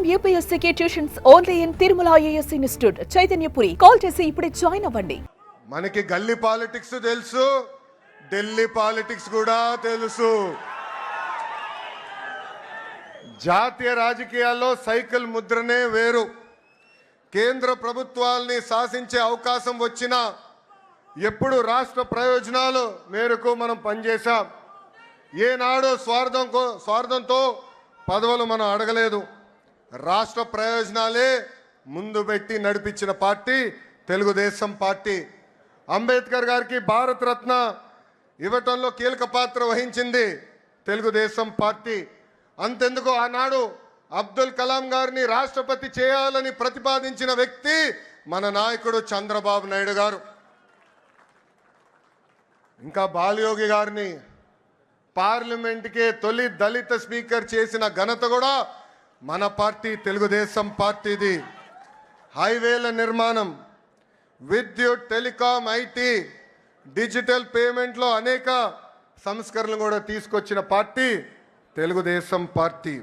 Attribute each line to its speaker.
Speaker 1: IIM UPSC tuitions only in Tirumala IAS institute Chaitanyapuri. Call చేసి ఇప్పుడే join అవ్వండి.
Speaker 2: మనకి గల్లీ పాలిటిక్స్ తెలుసు, ఢిల్లీ పాలిటిక్స్ కూడా తెలుసు. జాతీయ రాజకీయాల్లో సైకిల్ ముద్రనే వేరు. కేంద్ర ప్రభుత్వాల్ని శాసించే అవకాశం వచ్చినా ఎప్పుడు రాష్ట్ర ప్రయోజనాలు మేరకు మనం పనిచేశాం. ఏనాడు స్వార్థంతో పదవులు మనం అడగలేదు. రాష్ట్ర ప్రయోజనాలే ముందు పెట్టి నడిపించిన పార్టీ తెలుగుదేశం పార్టీ. అంబేద్కర్ గారికి భారతరత్న ఇవ్వటంలో కీలక పాత్ర వహించింది తెలుగుదేశం పార్టీ. అంతెందుకు ఆనాడు అబ్దుల్ కలాం గారిని రాష్ట్రపతి చేయాలని ప్రతిపాదించిన వ్యక్తి మన నాయకుడు చంద్రబాబు నాయుడు గారు. ఇంకా బాలయోగి గారిని పార్లమెంట్కే తొలి దళిత స్పీకర్ చేసిన ఘనత కూడా మన పార్టీ తెలుగుదేశం పార్టీది. హైవేల నిర్మాణం, విద్యుత్, టెలికాం, ఐటీ, డిజిటల్ పేమెంట్లో అనేక సంస్కరణలు కూడా తీసుకొచ్చిన పార్టీ తెలుగుదేశం పార్టీ.